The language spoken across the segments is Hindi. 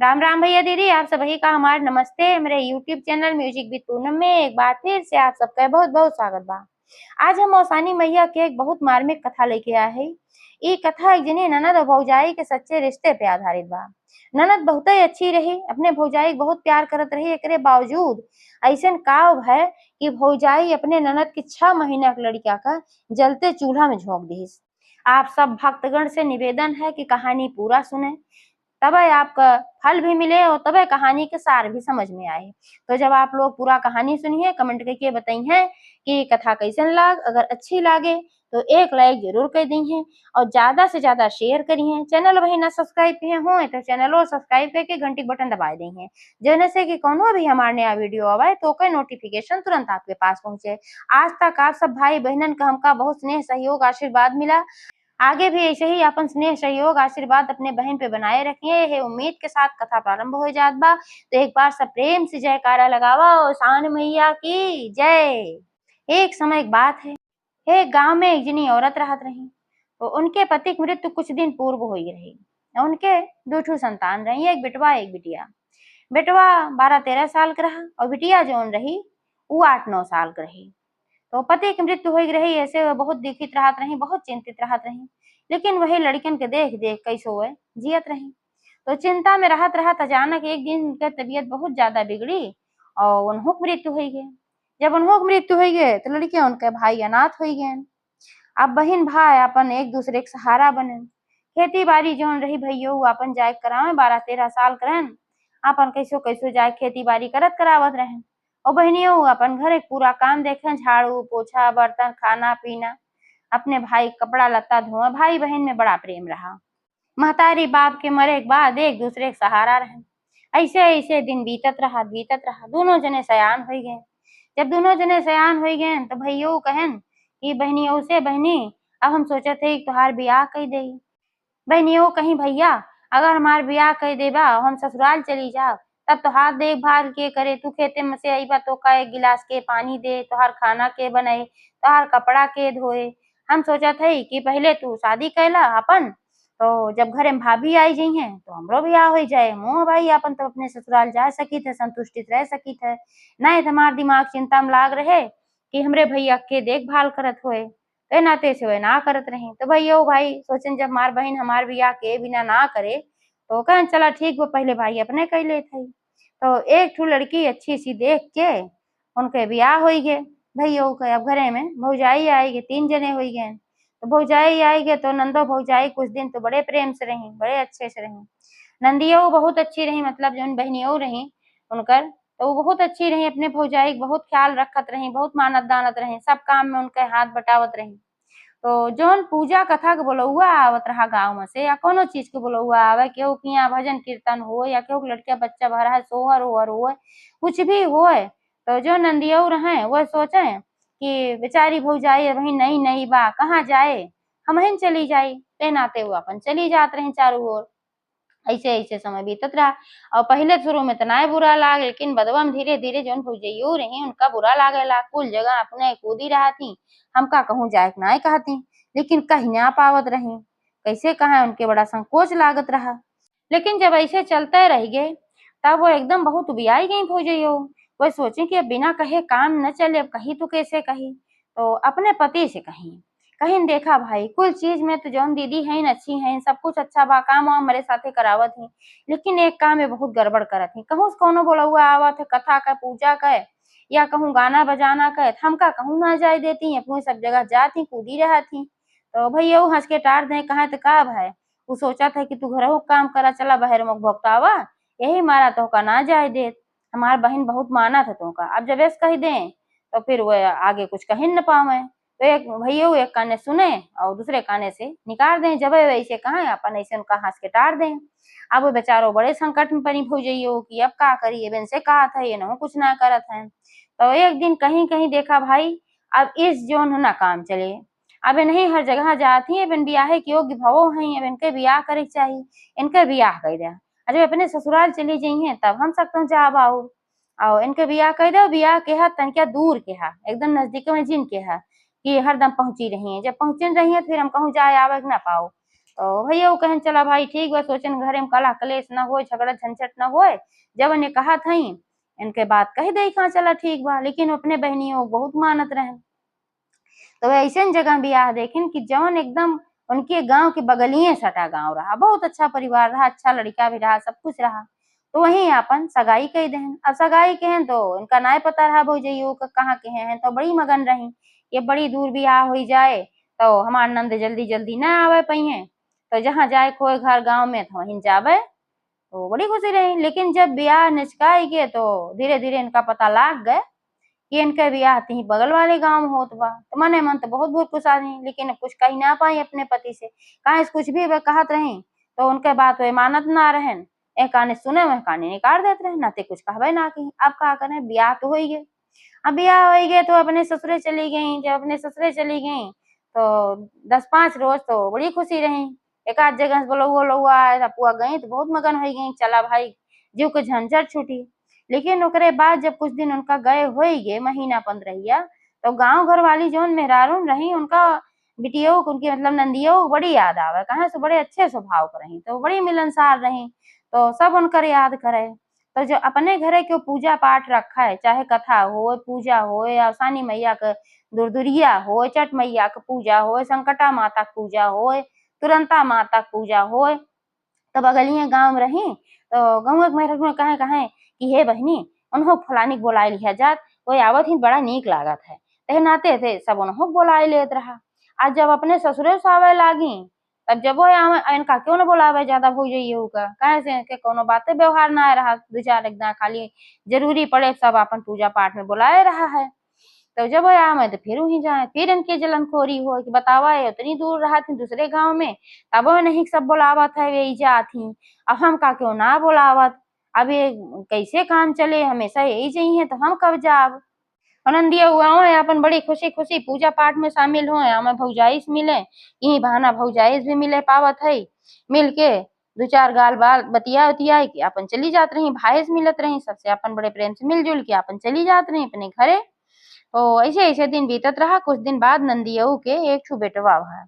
राम राम भैया दीदी, आप सभी का हमारा नमस्ते। मेरे YouTube channel music with Poonam में एक बार फिर से आप सबका बहुत बहुत स्वागत बा। आज हम मौसानी मैया के एक बहुत मार्मिक कथा लेके आए हैं। ये कथा एक जनी ननद और भौजाई के सच्चे रिश्ते पे आधारित बा। ननद बहुत ही अच्छी रही, अपने भौजाई के बहुत प्यार करत रही। एकरे बावजूद ऐसन काव है कि भौजाई अपने ननद की 6 महीना के लड़का का जलते चूल्हा में झोंक दी। आप सब भक्तगण से निवेदन है कि कहानी पूरा सुने, तबे आपका फल भी मिले और तबे कहानी के सार भी समझ में आए। तो जब आप लोग पूरा कहानी सुनिए, कमेंट करके बताइए कि कथा कैसन लाग। अगर अच्छी लागे तो एक लाइक जरूर कर दी और ज्यादा से ज्यादा शेयर करिए। चैनल वही ना सब्सक्राइब किए हो तो चैनल और सब्सक्राइब करके घंटी बटन दबा देंगे, जैसे से कि कोनो भी हमारे नया वीडियो आवे तो कोई नोटिफिकेशन तुरंत आपके पास पहुंचे। आज तक आप सब भाई बहनन का हमका बहुत स्नेह सहयोग आशीर्वाद मिला। आगे भी ऐसे ही अपन स्नेह सहयोग आशीर्वाद अपने बहन पे बनाए रखिए, है उम्मीद के साथ कथा प्रारंभ हो जात बा। तो एक बार सब प्रेम से जयकारा लगावा और शान मैया की जय। एक समय एक बात है, एक गांव में एक जनी औरत रहत रही। तो उनके पति की मृत्यु कुछ दिन पूर्व हुई रही। उनके दो ठो संतान रही, एक बेटवा एक बिटिया। बेटवा 12-13 साल का रहा और बिटिया जौन रही वो 8-9 साल का रही। तो पति की मृत्यु हो रही, ऐसे वह बहुत दुखित रहत रही, बहुत चिंतित रहत रही। लेकिन वही लड़कन के देख देख कैसे हुए जियत रही। तो चिंता में रहत रहत अचानक एक दिन उनकी तबीयत बहुत ज्यादा बिगड़ी और उन्हों की मृत्यु हो गई। जब उन्हों की मृत्यु हो गई तो लड़के उनके भाई अनाथ हो गए। अब बहन भाई अपन एक दूसरे के सहारा बने। खेती बाड़ी जौन रही भैया अपन जाए करावे, 12-13 साल करन अपन कैसो कैसो जाए खेती बाड़ी करत करावत रहे। और बहनियों अपन घर एक पूरा काम देखे, झाड़ू पोछा बर्तन खाना पीना, अपने भाई कपड़ा लत्ता धोआ। भाई बहन में बड़ा प्रेम रहा। महतारी बाप के मरे के बाद एक दूसरे के सहारा रहे। ऐसे ऐसे दिन बीतत रहा, दोनों जने सयान हो गए। जब दोनों जने सयान हो गए तो भैया कहन कि बहनियों से, बहनी अब हम सोचे थे तुहार ब्याह कही दे। बहनियों कहीं भैया अगर हमार ब्याह कर देबा हम ससुराल चली जाओ तब तोहार देखभाल के करे, तू खेते में से आईबा तो का एक गिलास के पानी दे, तोहार खाना के बनाए, तोहार कपड़ा के धोए। हम सोचा थे कि पहले तू शादी कैला अपन, तो जब घरे में भाभी आई जाइ है तो हमरो ब्याह हो जाए, मुँह भाई अपन तो अपने ससुराल जा सकी थे, संतुष्टित रह सकी थे। नहीं तो हमार दिमाग चिंता में लाग रहे कि हमरे भैया के देखभाल करत होए, तो नाते से वे ना करत रही। तो भैया भाई सोचन जब मार बहन हमार बियाह के बिना ना करे तो कहन चला ठीक वो पहले भाई अपने कह ले थे। तो एक ठू लड़की अच्छी सी देख के उनके ब्याह हो गए। भैया के अब घरे में भौजाई आई गए, 3 जने हो गए। तो भौजाई आई गए तो नंदो भौजाई कुछ दिन तो बड़े प्रेम से रही, बड़े अच्छे से रही। नंदियो बहुत अच्छी रही, मतलब जो बहनियों रही उनकर, तो वो बहुत अच्छी रही, अपने भौजाई के बहुत ख्याल रखत रही, बहुत मानत दानत रही, सब काम में उनके हाथ बटावत रही। तो जौन पूजा कथा के बोलौआ आवत रहा गाँव में से या कोनो चीज के बोलौआ आवे, केहू के यहाँ भजन कीर्तन हो या केहू के लड़का बच्चा भरा है, सोहर ओहर होए, कुछ भी होए, तो जो नंदियो रहे वह सोचे कि बेचारी भौजाई वही नई नई बा कहाँ जाए, हमहिन चली जाई। ते नाते वो अपन चली जात रही चारों ओर। ऐसे ऐसे समय बीतत रहा। और पहले शुरू में तो ना बुरा लाग, लेकिन बदवा में धीरे धीरे जौन भौजइयो रही उनका बुरा लागेला। कुल जगह अपने कूदी रहा थी, हमका कहूँ जाए ना कहती, लेकिन कहीं ना पावत रही, कैसे कहा उनके बड़ा संकोच लागत रहा। लेकिन जब ऐसे चलते रह गए तब वो एकदम बहुत उबियाई गई भौजइयो। वह सोचे कि अब बिना कहे काम न चले, अब कही तो कैसे कही। तो अपने पति से कही, कहीं देखा भाई कुल चीज में तो जौन दीदी है अच्छी है, सब कुछ अच्छा बा, काम वाम हमारे साथे करावत ही, लेकिन एक काम में बहुत गड़बड़ करत ही। कहूँ कोनो बोला हुआ आवत है कथा का पूजा का या कहूँ गाना बजाना का, हमका कहूँ ना जाए देती, अपने सब जगह जाती कूदी रहा थी। तो भैया वो हंस के टार दे, कहा तो का भाई, वो सोचा था कि तू घरों काम करा, चला बाहर मुख भोगतावा, यही मारा तो का ना जाए दे। हमार बहन बहुत माना था तो का, अब जब ऐसे कही दे तो फिर वह आगे कुछ कही न पावे। तो एक भैया एक काने सुने और दूसरे काने से निकाल दें, जब वैसे कहा अपन ऐसे उनका हंस के टार दें। अब वो बेचारो बड़े संकट में पड़ी भौजइयो कि अब का करिए, बेन से कहा था ये न कुछ ना करत है। तो एक दिन कहीं कहीं देखा भाई अब इस जोन ना काम चले, अब नहीं हर जगह जाती है, बिन ब्याह के योग्य भवो हैं, अब इनके ब्याह करे चाहिए, इनके ब्याह कर दिया। जब अपने ससुराल चली जाइए तब हम सकते हैं जा बाऊ और इनके ब्याह कर दो। ब्याह के हा तनिका दूर के हा, एकदम नजदीक में जिन के हा कि हरदम पहुंची रही है, जब पहुंचन रही है फिर हम कहूँ जाए आवे ना पाओ। तो भैया वो कहन चला भाई ठीक बा, सोचन घरे में कला कलेश न हो, झगड़ा झंझट न हो। जब इन्हें कहा थी इनके बात कही दई कहाँ चला ठीक बा, लेकिन अपने बहनियों बहुत मानत रहे। तो ऐसे जगह बियाह देखें कि जवन एकदम उनके गांव के बगलिए सटा गांव रहा, बहुत अच्छा परिवार रहा, अच्छा लड़का भी रहा, सब कुछ रहा। तो वहीं अपन सगाई कही देहन। अब सगाई कहें तो उनका नाय पता रहा भौजइयो का कहाँ के हैं, तो बड़ी मगन रही ये बड़ी दूर बियाह हो जाए तो हमार नंद जल्दी जल्दी न आवे पहिए, तो जहाँ जाए खोए घर गाँव में तो वहीं जावे। तो बड़ी खुशी रही। लेकिन जब ब्याह निचकाई गए तो धीरे धीरे इनका पता लाग गए कि इनका ब्याह ही बगल वाले गांव में होत बा। तो मने मन तो बहुत बहुत खुश आदमी, लेकिन कुछ कही ना पाई अपने पति से। कहा कुछ भी वे कहत रही तो उनके बात वे मानत ना रहन, एक काने सुने वह काने निकाल देते रहे, ना ते कुछ कहबे ना कही। अब का करें, ब्याह तो हो ही गए। अब ब्याह हो गए तो अपने ससुरे चली गई। जब अपने ससुरे चली गई तो 10-5 रोज तो बड़ी खुशी रही। एक आध जगह से बोलो वो लोग पुआ गई तो बहुत मगन हो गई, चला भाई जीव के झंझट छूटी। लेकिन ओकरे बाद जब कुछ दिन उनका गए हो गए, महीना 15 तो गांव घर वाली जो मेहरारू रही उनका बिटियों उनकी मतलब नंदियों बड़ी याद आवे, कहाँ से बड़े अच्छे स्वभाव कर रही, तो बड़ी मिलनसार रही। तो सब उनकर याद करे। तो जो अपने घरे के पूजा पाठ रखा है, चाहे कथा हो, पूजा हो, या सानी मैया के दुरदुरिया हो, चट मैया के पूजा हो, संकटा माता के पूजा हो, तुरंता माता के पूजा हो, तो बगलिए गांव में रही। तो गाँव के मेहर कहे कहे कि हे बहनी उन्हों फलानी बोलाए लिया जात, कोई आवत ही बड़ा नीक लागत है। ते नाते थे सब उन्हों बोलाए लेत रहा। आज जब अपने ससुरे से आवे लागी तब जब वो इनका क्यों न बोलावे ज्यादा भौजइयो का, कहे से के कोनो बातें व्यवहार ना रहा, दो चार एकदम खाली जरूरी पड़े सब अपन पूजा पाठ में बुलाए रहा है। तो जब वो आवे तो फिर वहीं जाए, फिर इनकी जलनखोरी हो कि बतावा ये उतनी दूर रहा थी दूसरे गांव में, तब वो नहीं सब बुलावत है वे जा थी, अब हम का क्यों ना बुलावत। अब ये कैसे काम चले, हमेशा यही चाहिए तो हम कब जाब। आनंदिया हुआ है अपन बड़ी खुशी खुशी पूजा पाठ में शामिल हुए, हमें भौजाइश मिले, यही बहाना भौजाइश भी मिले पावत है। मिल के दो चार गाल बाल बतिया उतिया कि अपन चली जात रही, भाई से मिलत रही, सबसे अपन बड़े प्रेम से मिलजुल के अपन चली जात रही अपने घरे। तो ऐसे ऐसे दिन बीतत रहा। कुछ दिन बाद नंदियऊ के एक ठो बेटवा भा।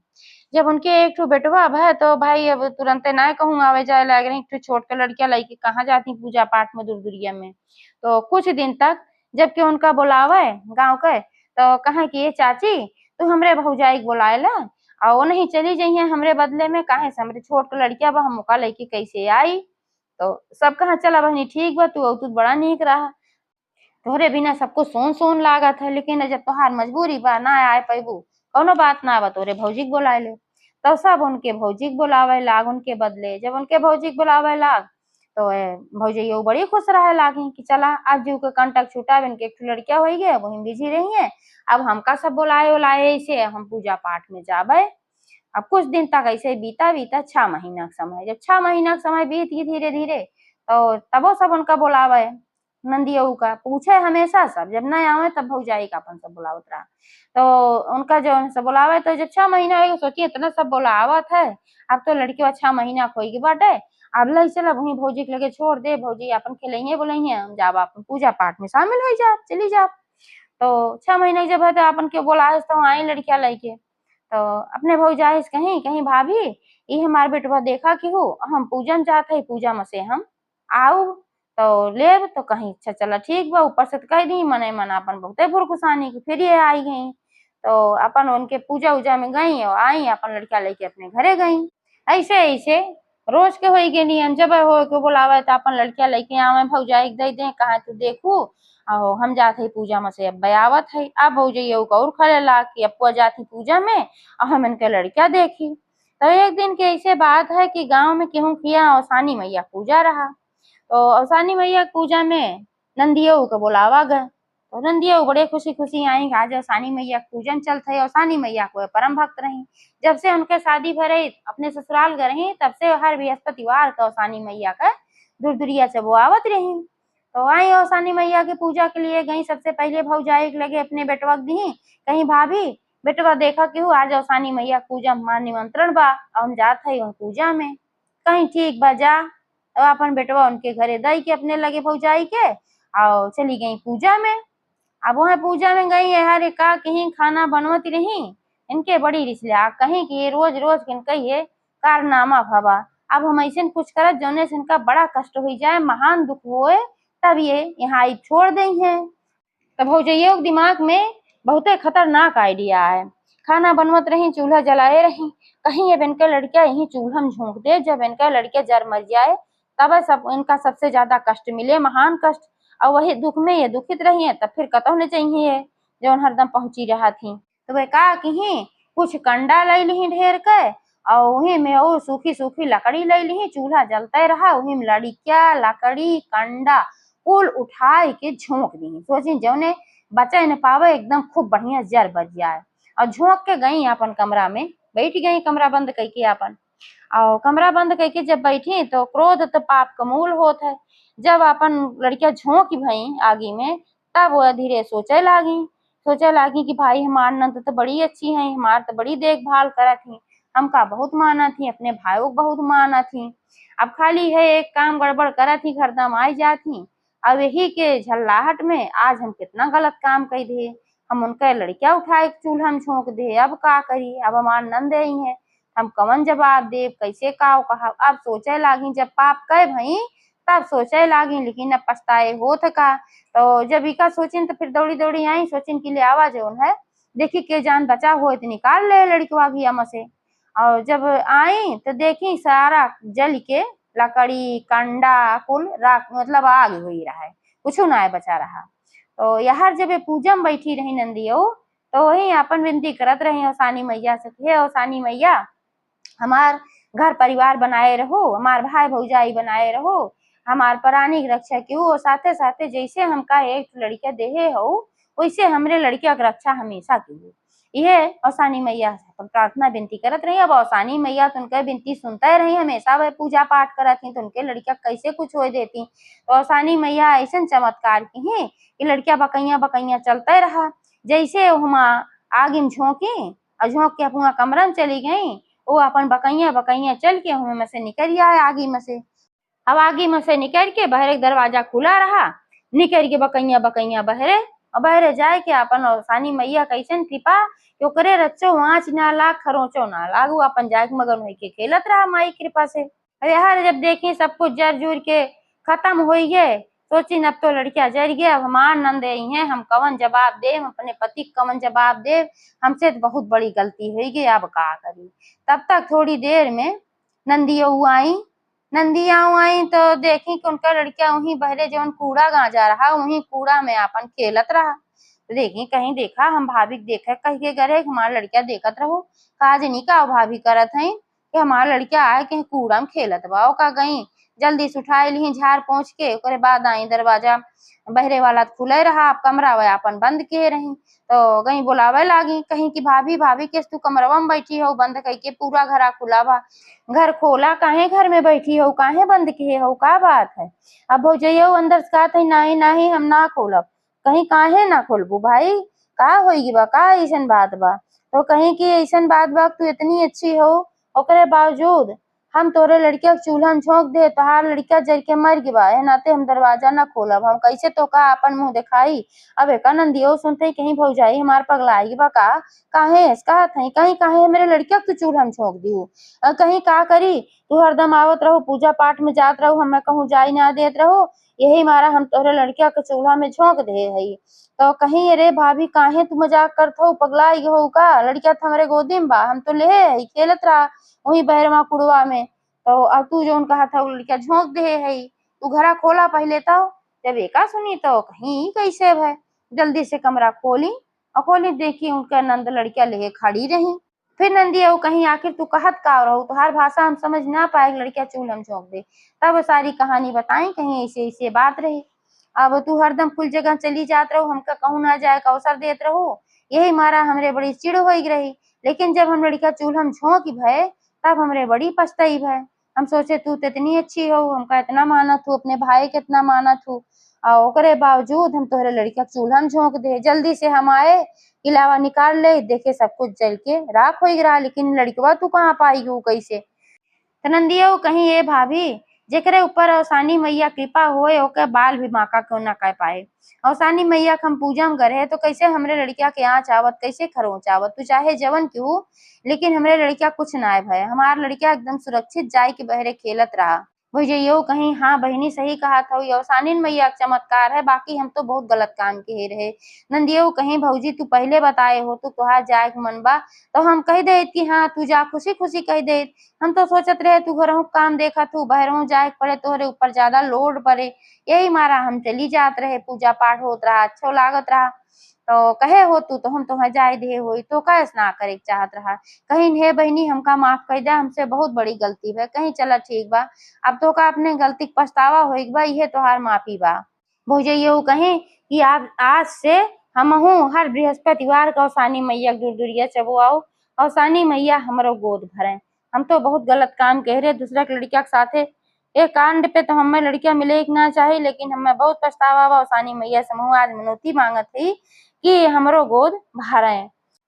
जब उनके एक ठो बेटवा भा तो भाई अब तुरंत ना कहूँ आवे जाए लग रही, एक ठो छोट के लड़किया लड़की कहाँ जाती पूजा पाठ में दूर दूरिया में। तो कुछ दिन तक जबकि उनका बुलावे गाँव के तो कहा कि ये चाची तू हमरे भौजाई के बुलाए ला और वो नहीं चली जाइए हमरे बदले में, काहे से हमरे छोट के लड़किया बा, हम लड़की कैसे आई। तो सब कहा चला बहनी ठीक बा, तू बड़ा नीक रहा, तोहरे बिना सबको सोन सोन लागत है, लेकिन जब तोहार मजबूरी बा ना आए पैबू कौनो बात ना बा, तोरे भौजी के बुलाए ले। तो सब उनके भौजी के बुलावे लाग उनके बदले। जब उनके भौजी के बुलावे लाग तो भौजइयो बड़ी खुश रहे लागी कि चला आज जीव के कंटक छूटा, इनके एक लड़किया हो गए वही बिजी रही है, अब हमका सब बुलाए उलाए ऐसे हम पूजा पाठ में जाबे। अब कुछ दिन तक ऐसे बीता बीता 6 महीना का समय। जब 6 महीना का समय बीत गई धीरे धीरे तो तबो सब उनका बुलावे नंदियऊ का पूछे हमेशा सब, जब नहीं आवे तब भौजाई का अपन सब बुलावत रहा। तो उनका जो सब बुलावे तो जब 6 महीना हो सोचिए इतना सब बुलावत है, अब तो लड़की 6 महीना खोई की बाटे, अब लई चला वही भौजी के लगे छोड़ दे, भौजी अपन खिलइए बोलइए हम जाब अपन पूजा पाठ में शामिल हो जा चली जा। तो 6 महीने जब है तो अपन के बोला तो आई लड़किया लइके तो अपने भौजाई से कहीं कहीं भाभी ये हमारे बेटवा देखा कि हो हम पूजन चाहते है, पूजा में से हम आऊ तो लेब, तो कहीं अच्छा चला ठीक बा, ऊपर से तो कह दी मने मन अपन बहुते भुरकुसानी की फिर ये आई गई। तो अपन उनके पूजा उजा में गई और आई अपन लड़किया लेके अपने घरे गई। ऐसे ऐसे रोज के होई के नियम, जब हो के बुलावे तो अपन लड़किया लेके आवे भौजाई दे दे कहा तू देखू आहो हम जाते ही पूजा में से अब बयावत है। अब भौजइयो को और खड़े ला कि अब जाती पूजा में और हम इनके लड़किया देखी। तो एक दिन की ऐसे बात है कि गांव में केहू किया औसानी मैया पूजा रहा, तो औसानी मैया पूजा में नंदियो को बुलावा गए। तो नंदियो बड़े खुशी खुशी आई, आज औसानी मैया पूजन चलते है। औसानी मैया को परम भक्त रही, जब से उनके शादी भरे अपने ससुराल गए रही तब से हर बृहस्पतिवार का औसानी मैया का दूर दूरिया से वो आवत रही। तो आई औसानी मैया की पूजा के लिए गई, सबसे पहले भौजाई के लगे अपने बेटवा दी कहीं भाभी बेटवा देखा कि आज औसानी मैया पूजा में निमंत्रण बा और हम जात है पूजा में। कहीं ठीक बा जा, तो अपन बेटवा उनके घरे दई के अपने लगे भौजाई के और चली गई पूजा में। अब वहाँ पूजा में गई है हर का कहीं खाना बनवती रही, इनके बड़ी रिसला कहीं कि रोज रोज किन कही है कारनामा भवा। अब हम ऐसे कुछ करत जौने से इनका बड़ा कष्ट हो जाए, महान दुख होए, तब ये यहाँ आई छोड़ दई है। तब भौजैया के दिमाग में बहुते खतरनाक आइडिया है। खाना बनवत रही, चूल्हा जलाए रही, कहीं अब इनका लड़किया यही चूल्हा में झोंक दे। जब इनका लड़किया जर मर जाए तब सब इनका सबसे ज्यादा कष्ट मिले, महान कष्ट। और वही दुख में ये दुखित रही है, तब फिर कतौ न चाहिए जो हरदम पहुंची रहा थी। तो वह कहा कि कुछ कंडा ले ली ढेर के, और वही में और सूखी सूखी लकड़ी ले ली, चूल्हा जलते रहा, वही में लड़किया लकड़ी कंडा कुल उठाए के झोंक दी। सोची जौने बचा न पावे एकदम खूब बढ़िया जर बच जाए। और झोंक के गई अपन कमरा में, बैठ गई कमरा बंद करके अपन। और कमरा बंद करके जब बैठी तो क्रोध तो पाप का मूल होत है। जब अपन लड़कियां झोंकी भई आगी में, तब वह धीरे सोचे लागी कि भाई हमार नंद तो बड़ी अच्छी है, हमार तो बड़ी देखभाल करत थी, हमका बहुत माना थी, अपने भाइयों को बहुत माना थी। अब खाली है एक काम गड़बड़ करत थी, हरदम आई जाती। अब यही के झल्लाहट में आज हम कितना गलत काम कर दे, हम उनका लड़किया उठाए चूल्हा में झोंक दे। अब का करी, अब हमार नंद ही है, हम कवन जवाब देव, कैसे काव कहा। अब सोचे लागी जब पाप कहे भई तब सोचे लागी, लेकिन अब पछताए होत का। तो जब इका सोचिन तो फिर दौड़ी दौड़ी आई, सोचिन के लिए आवाज है देखी के जान बचा हो तो निकाल ले लड़कवा भी अम से। और जब आई तो देखी सारा जल के लकड़ी कंडा कुल राख मतलब आग हुई रहा है, कुछ ना बचा रहा। तो यार जब पूजा में बैठी रही नंदियो, तो वही अपन विनती करत रही औसानी मैया से, हे औसानी मैया हमार घर परिवार बनाए रहो, हमार भाई भौजाई बनाए रहो, हमार प्राणी की रक्षा क्यों, साथे साथे जैसे हमका एक लड़किया देहे हो वैसे हमरे लड़किया की रक्षा हमेशा की। यह औसानी मैया प्रार्थना विनती करत रही। अब औसानी मैया तो उनका विनती सुनते रही, हमेशा वह पूजा पाठ करत थी, तो उनके लड़किया कैसे कुछ हो देती। तो औसानी मैया ऐसा चमत्कार की है कि लड़किया बकैया बकैया चलते रहा। जैसे हुआ आगे में झोंकी और झोंक के अपना कमरा में चली गई, वो अपन बकैया बकैया चल के हमें में से निकल आए आगे में से। अब आगे में से निकल के बहरे दरवाजा खुला रहा, निकल के बकैया बकैया बहरे, और बहरे जाए के अपन औसानी मैया कैसन कृपा कि ओकरे रच्चो आँच ना लाग खरोचो ना लागू, अपन जाके मगन होई के खेलत रहा माई कृपा से। अरे यार जब देखी सब कुछ जर जुर के खत्म हो गए, सोची अब तो लड़किया जर गया, अब हमार नंद आई है, हम कवन जवाब दे, अपने पति कवन जवाब दे, हमसे तो बहुत बड़ी गलती हो गई, अब का करी। तब तक थोड़ी देर में नंदिया आई तो देखी कि उनका लड़किया वहीं बहरे जवन कूड़ा गांजा रहा, वहीं कूड़ा में अपन खेलत रहा। तो देखी कहीं देखा हम भाभी देखे कही के करे हमारा लड़किया देखत रहो, काज नहीं का भाभी करत है कि हमारा लड़किया आए कहीं कूड़ा में खेलत बा। का गई जल्दी से उठाए ली झाड़ पहुंच के, ओकरे बाद आई दरवाजा बहरे वाला खुले रहा, कमरा वह अपन बंद किए रही। तो गई बुलावे लागी, कहीं की भाभी भाभी के तू कमरवा में बैठी हो बंद कही के, पूरा घरा खुला बा। घर खोला, काहे घर में बैठी हो, काहे बंद किए हो, का बात है। अब भौजैया अंदर से कहत है नहीं नहीं हम ना खोलब, कहीं काहे ना खोलबू भाई, का होगी बा, का ऐसन बात बा। तो कहीं की ऐसन बात बा तू इतनी अच्छी हो, ओकरे बावजूद हम तोरे लड़किया के चूल्हा में झोंक दे, तोहार लड़किया जर के मर गई बा, नाते हम दरवाजा ना खोलब, हम कैसे तो का अपन मुंह दिखाई। अब एक नंदियो सुनते कहीं भौजाई हमार पगलाई बा का, काहे इसका थे कहीं काहे मेरे लड़किया के चूल्हा में झोंक दी, कहीं का करी तू हरदम आवत रहो पूजा पाठ में जात रहो, हमें कहूँ जाई ना देत रहो, यही मारा हम तोहरे लड़किया के चूल्हा में झोंक दे है। तो कहीं अरे भाभी काहे तू मजाक करत हो, पगलाई हो का, लड़किया तो हमारे गोदी में बा, हम तो ले है खेलत रहा वही बहरवा कुड़वा में। तो अब तू जो कहा था वो लड़किया झोंक दे है, तू घरा खोला पहले। तो जब एका सुनी तो कहीं कैसे है, जल्दी से कमरा खोली और खोली देखी उनका नंद लड़किया ले खड़ी रही। फिर नंदी वो कहीं आखिर तू कहत का रहो, तुहार भाषा हम समझ ना पाए, लड़किया चूल्हा में झोंक दे। तब सारी कहानी बताई, कहीं ऐसे ऐसे बात रही। अब तू हरदम कुल जगह चली जात रहो, हमका कहूँ ना जाए का अवसर देत रहो, यही मारा हमरे बड़ी चिड़ हो रही। लेकिन जब हम लड़किया चूल्हा में झोंकी भय तब हमरे बड़ी पछताई भय। हम सोचे तू तो इतनी अच्छी हो, हमका इतना मानत हूँ, अपने भाई के इतना मानत हूँ, और ओकरे बावजूद हम तोहरे लड़किया चूल्हा में झोंक दे। जल्दी से हम आए, इलावा निकाल ले, देखे सब कुछ जल के राख हो रहा, लेकिन लड़कवा तू कहाँ पाई हो कैसे। तो नंदिया कहीं ये भाभी जेकरे ऊपर अवसानी मैया कृपा होए ओके बाल भी बांका क्यों ना कह पाए। अवसानी मैया के हम पूजा में करे तो कैसे हमरे लड़किया के यहाँ चावत कैसे खरोच आवत, तू चाहे जवन क्यों लेकिन हमरे लड़किया कुछ ना भय, हमार लड़किया एकदम सुरक्षित जाय के बहरे खेलत रहा। भुजइयो कहीं हाँ बहिनी सही कहा था, अवसानी मैया का चमत्कार है, बाकी हम तो बहुत गलत काम किए रहे। नंदियो कहीं भौजी तू पहले बताए हो तो तुहार जाए के मन बा तो हम कह दे कि हाँ तू जा खुशी खुशी कह दे। हम तो सोचत रहे तू घरहू काम देखा तू बहरों जाए पड़े तोहरे ऊपर ज्यादा लोड पड़े, यही मारा हम चली जात रहे, पूजा पाठ होत रहा अच्छो लागत रहा तो कहे हो तू तो हम तो जाए दे होई तो कैस ना करे चाहत रहा। कहीं हे बहनी हमका माफ कर दे, हमसे बहुत बड़ी गलती है, कहीं चला ठीक बा अब तो का अपने गलती के पछतावा होई बा, ये तोहार माफी बा। भौजइयो कहीं कि आप आज से हमहू हर बृहस्पतिवार का अवसानी मैया के दूर दूरिया चबो आओ, अवसानी मैया हमरो गोद भरे। हम तो बहुत गलत काम कह रहे दूसरा के लड़किया के साथे, एक कांड पे तो हमें लड़कियां मिले कि ना चाहिए लेकिन हमें बहुत पछतावा बा। अवसानी मैया से हमहू आज मनौती मांगत थी कि हमरो गोद भरे।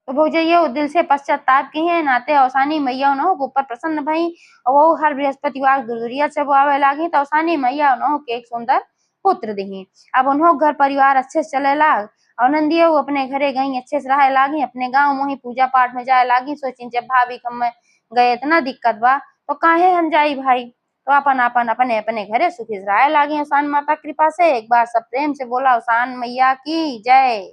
तो भौजइयो दिल से पश्चाताप की है नाते अवसानी मैया उन्हों के ऊपर प्रसन्न भई और वो हर बृहस्पतिवार दुरिया चबो आवे लागी तो अवसानी मैया उन्हों के एक सुंदर पुत्र दिही। अब उन्हों घर परिवार अच्छे से चले लाग और नंदियो अपने घरे गई अच्छे से रहे लागी, अपने गाँव में ही पूजा पाठ में जाए लागी। सोचिन जब भाभी कम गए इतना दिक्कत बा तो काहे हम जाई भाई, तो अपन अपन अपने अपने घरे सुखी रहे लागी। अवसान माता कृपा से एक बार सब प्रेम से बोला अवसान मैया की जय।